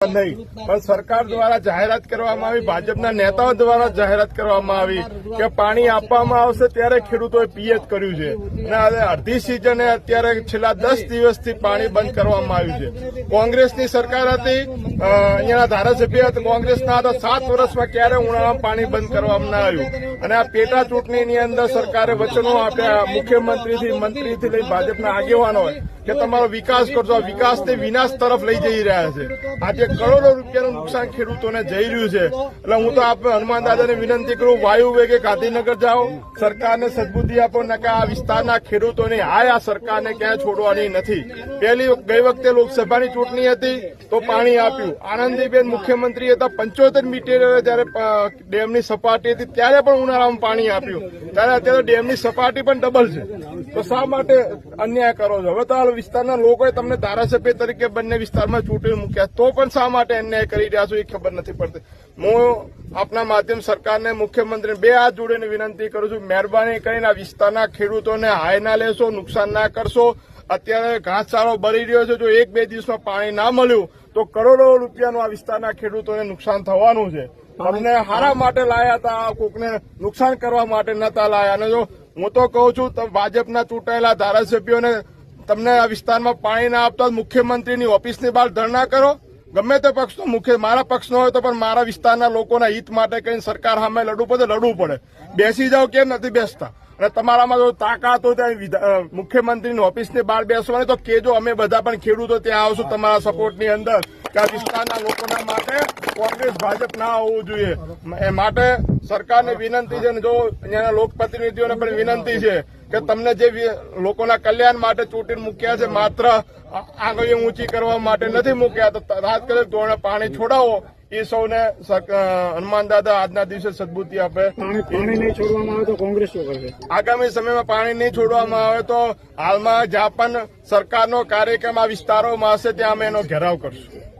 નહીં, પણ સરકાર દ્વારા જાહેરાત કરવામાં આવી, ભાજપના નેતાઓ દ્વારા જાહેરાત કરવામાં આવી કે પાણી આપવામાં આવશે ત્યારે ખેડૂતોએ પિયત કર્યું છે અને અડધી સિઝને અત્યારે છેલ્લા 10 દિવસથી પાણી બંધ કરવામાં આવ્યું છે। કોંગ્રેસની સરકાર હતી, અહીંયાના ધારાસભ્ય કોંગ્રેસના હતા, 7 વર્ષમાં ક્યારે ઉનાળામાં પાણી બંધ કરવામાં ના આવ્યું અને આ પેટા ચૂંટણીની અંદર સરકારે વચનો આપ્યા મુખ્યમંત્રીથી મંત્રીથી લઈ ભાજપના આગેવાનો કે તમારો વિકાસ કરશો, આ વિકાસને વિનાશ તરફ લઈ જઈ રહ્યા છે। આજે કરોડો રૂપિયાનું નુકસાન ખેડૂતોને જઈ રહ્યું છે। એટલે હું તો આપણે હનુમાન દાદાને વિનંતી કરું, વાયુ વેગે ગાંધીનગર જાઓ, સરકારને સદબુદ્ધિ આપો ને કે આ વિસ્તારના ખેડૂતોની હાય આ સરકારને ક્યાંય છોડવાની નથી। ગઈ વખતે લોકસભાની ચૂંટણી હતી તો પાણી આપ્યું, આનંદીબેન મુખ્યમંત્રી હતા, 75 મીટર જયારે ડેમની સપાટી હતી ત્યારે પણ ઉનાળામાં પાણી આપ્યું, ત્યારે અત્યારે ડેમની સપાટી પણ ડબલ છે। તો શા માટે અન્યાય કરો છો? હવે તો વિસ્તારના લોકોએ તમને ધારાસભ્ય તરીકે બંને વિસ્તારમાં ચૂંટણી મૂક્યા, તો પણ શા માટે અન્યાય કરી રહ્યા છો એ ખબર નથી પડતી। હું આપના માધ્યમ સરકારને, મુખ્યમંત્રીને બે હાથ જોડીને વિનંતી કરું છું, મહેરબાની કરીને આ વિસ્તારના ખેડૂતોને હાય ના લેશો, નુકસાન ના કરશો। અત્યારે ઘાસચારો બળી રહ્યો છે, જો 1-2 દિવસમાં પાણી ના મળ્યું તો કરોડો રૂપિયાનું આ વિસ્તારના ખેડૂતોને નુકસાન થવાનું છે। અમને હારા માટે લાયા હતા, કોકને નુકસાન કરવા માટે નતા લાયા। અને જો હું તો કહું છું, ભાજપના ચૂંટાયેલા ધારાસભ્યોને તમને આ વિસ્તારમાં પાણી ના આપતા મુખ્યમંત્રીની ઓફિસની બહાર ધરણા કરો, ગમે તે પક્ષનો મારા પક્ષનો હોય તો પણ મારા વિસ્તારના લોકોના હિત માટે કઈ સરકાર સામે લડવું પડે। બેસી જાઓ, કેમ નથી બેસતા? અને તમારામાં જો તાકાત હોય ત્યાં મુખ્યમંત્રીની ઓફિસની બહાર બેસવાની તો કેજો, અમે બધા પણ ખેડૂતો ત્યાં આવશું તમારા સપોર્ટની અંદર કે આ વિસ્તારના લોકોના માટે કોંગ્રેસ ભાજપ ના હોવું જોઈએ। એ માટે સરકારને વિનંતી છે અને જો અહીંયાના લોકપ્રતિનિધિઓને પણ વિનંતી છે કે તમને જે લોકોના કલ્યાણ માટે ચૂંટીને મૂક્યા છે, માત્ર આંગળીઓ ઊંચી કરવા માટે નથી મૂક્યા, તો તાત્કાલિક ધોરણે પાણી છોડાવો। એ સૌને હનુમાન દાદા આજના દિવસે સદબુદ્ધિ આપે। પાણી નહીં છોડવામાં આવે તો કોંગ્રેસ શું કરશે? આગામી સમયમાં પાણી નહીં છોડવામાં આવે તો હાલમાં જ્યાં પણ સરકારનો કાર્યક્રમ આ વિસ્તારોમાં હશે ત્યાં અમે એનો ઘેરાવ કરશું।